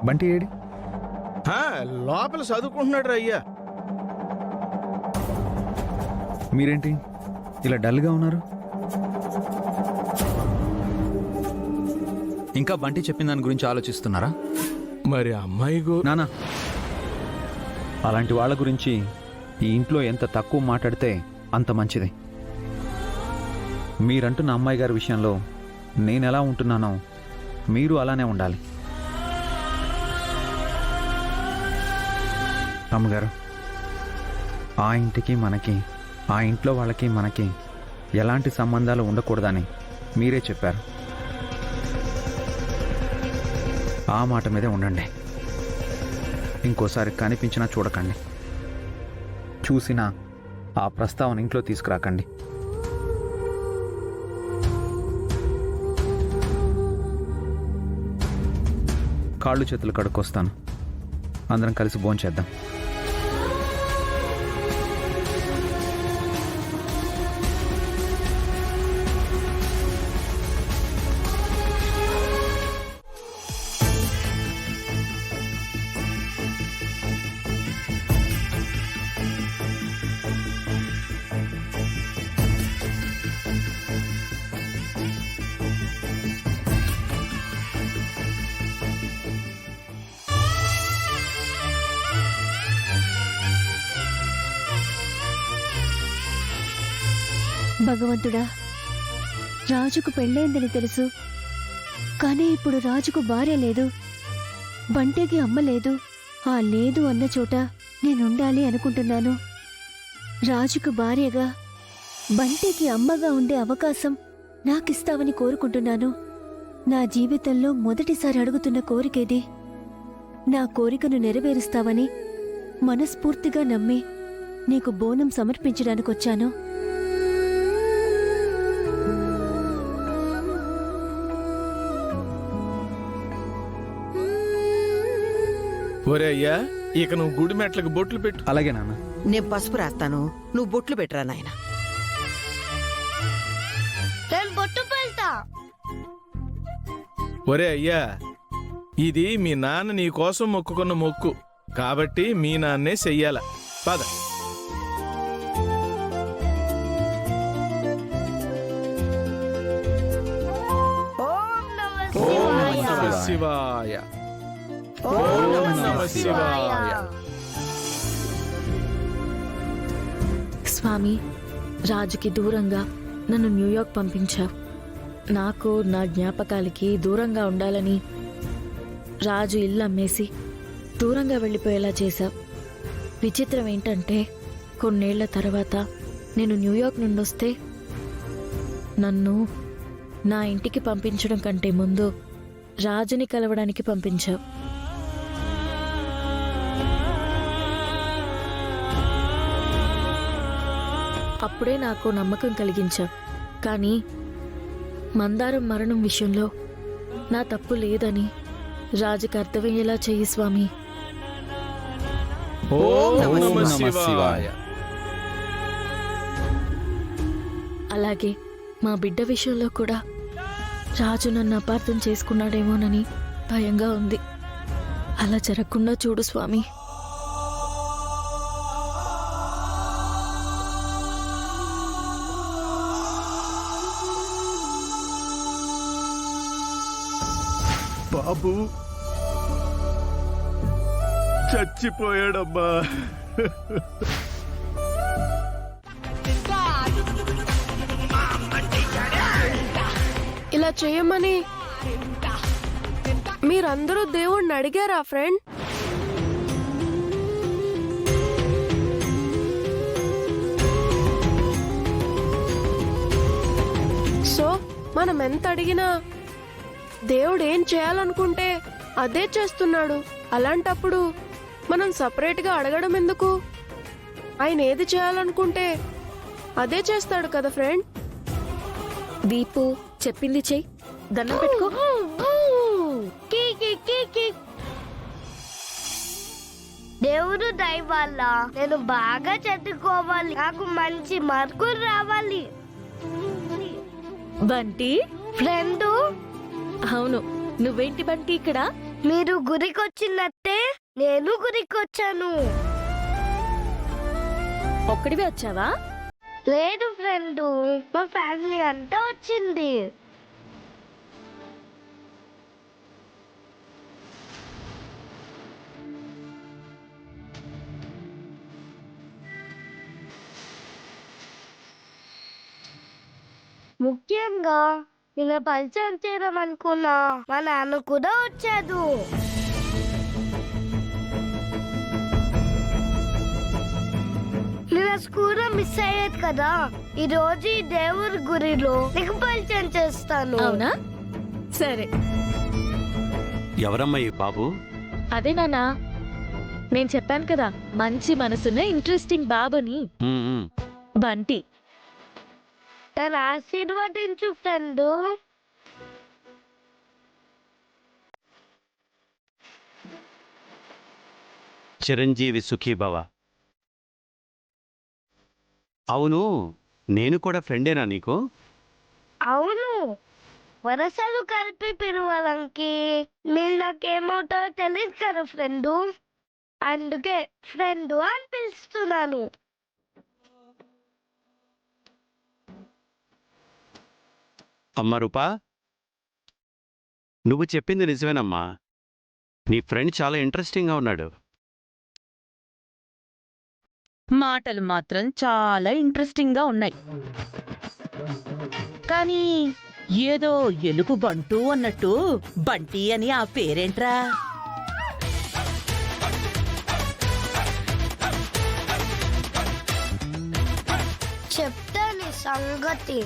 Bunty AD? లోపల చదువుకుంటున్నాడు అయ్యా. మీరేంటి ఇలా డల్గా ఉన్నారు? ఇంకా బంటి చెప్పిన దాని గురించి ఆలోచిస్తున్నారా? మరి అమ్మాయి నానా, అలాంటి వాళ్ళ గురించి ఈ ఇంట్లో ఎంత తక్కువ మాట్లాడితే అంత మంచిది. మీరంటున్న అమ్మాయి గారి విషయంలో నేను ఎలా ఉంటున్నానో మీరు అలానే ఉండాలి. అమ్మగారు, ఆ ఇంటికి మనకి, ఆ ఇంట్లో వాళ్ళకి మనకి ఎలాంటి సంబంధాలు ఉండకూడదని మీరే చెప్పారు. ఆ మాట మీదే ఉండండి. ఇంకోసారి కనిపించినా చూడకండి, చూసినా ఆ ప్రస్తావన ఇంట్లో తీసుకురాకండి. కాళ్ళు చేతులు కడుక్కొస్తాను, అందరం కలిసి భోంచేద్దాం. భగవంతుడా, రాజుకు పెళ్ళైందని తెలుసు, కానీ ఇప్పుడు రాజుకు భార్య లేదు, బంటికి అమ్మ లేదు. ఆ లేదు అన్న చోట నేనుండాలి అనుకుంటున్నాను. రాజుకు భార్యగా, బంటికి అమ్మగా ఉండే అవకాశం నాకిస్తావని కోరుకుంటున్నాను. నా జీవితంలో మొదటిసారి అడుగుతున్న కోరికేది. నా కోరికను నెరవేరుస్తావని మనస్ఫూర్తిగా నమ్మి నీకు బోనం సమర్పించడానికొచ్చాను. ఒరే అయ్యా, ఇక నువ్వు గుడి మెట్లకు బొట్లు పెట్టు. అలాగే నాన్న. నేను పసుపు రాస్తాను, నువ్వు బొట్లు పెట్టరా నాయన. నేను బొట్టు పెడతా. ఒరే అయ్యా, ఇది మీ నాన్న నీ కోసం మొక్కుకున్న మొక్కు కాబట్టి మీ నాన్నే చెయ్యాల. పద. ఓం నమః ఓం నమః శివాయ. ఓం నమః శివాయ. స్వామి, రాజుకి దూరంగా నన్ను న్యూయార్క్ పంపించావు. నాకు నా జ్ఞాపకాలకి దూరంగా ఉండాలని రాజు ఇల్లు అమ్మేసి దూరంగా వెళ్ళిపోయేలా చేశావు. విచిత్రం ఏంటంటే, కొన్నేళ్ల తర్వాత నేను న్యూయార్క్ నుండి వస్తే నన్ను నా ఇంటికి పంపించడం కంటే ముందు రాజుని కలవడానికి పంపించావు. అప్పుడే నాకు నమ్మకం కలిగించావు. కానీ మందారం మరణం విషయంలో నా తప్పు లేదని రాజుకి అర్థమయ్యేలా చెయ్యి స్వామి. ఓం నమః శివాయ. అలాగే మా బిడ్డ విషయంలో కూడా రాజు నన్ను అపార్థం చేసుకున్నాడేమోనని భయంగా ఉంది. అలా జరగకుండా చూడు స్వామి. బాబు చచ్చిపోయాడమ్మా. ఇలా చేయమని మీరందరూ దేవుణ్ణి అడిగారా ఫ్రెండ్? సో మనం ఎంత అడిగినా దేవుడు ఏం చేయాలనుకుంటే అదే చేస్తున్నాడు. అలాంటప్పుడు మనం సపరేట్గా అడగడం ఎందుకు? ఆయన ఏది చేయాలనుకుంటే అదే చేస్తాడు కదా ఫ్రెండ్. దీపు చెప్పింది చెయ్యి, దండం పెట్టుకో. దేవుడు దయ వల్ల నేను బాగా చదువుకోవాలి, నాకు మంచి మార్కులు రావాలి. బంటి ఫ్రెండ్, అవును, నువ్వేంటి బంటి ఇక్కడ? మీరు గురికొచ్చినట్టే నేను గురికొచ్చాను. ఒక్కడివే వచ్చావా? లేదు ఫ్రెండ్, మా ఫ్యామిలీ అంతా వచ్చింది. ముఖ్యంగా ఇలా పరిచయం చేయడం అనుకున్నా మా నాన్న కూడా వచ్చాడు. నేను స్కూల్ మిస్ అయ్యేది కదా, ఈ రోజు ఈ దేవుడి గుడిలో నీకు పరిచయం చేస్తాను. అవునా? సరే. ఎవరమ్మా ఈ బాబు? అదే నాన్నా, నేను చెప్పాను కదా మంచి మనసున్న ఇంట్రెస్టింగ్ బాబుని. ఉమ్, ఉమ్. బంటి. తను ఆశీర్వదించు ఫ్రెండ్. చిరంజీవి సుఖీభవ. అవును, నేను కూడా ఫ్రెండేనా నీకు? అవును, వరసలు కలిపి పిలవడానికి మీరు నాకేమవుతారో తెలియదు కదా ఫ్రెండ్, అందుకే ఫ్రెండ్ అని పిలుస్తున్నాను. అమ్మ రూపా, నువ్వు చెప్పింది నిజమేనమ్మా. నీ ఫ్రెండ్ చాలా ఇంట్రెస్టింగ్గా ఉన్నాడు. మాటలు మాత్రం చాలా ఇంట్రెస్టింగ్గా ఉన్నాయి. కానీ ఏదో ఎలుపు బంటు అన్నట్టు బంటి అని ఆ పేరేంట్రా? చెప్తాను సంగతి.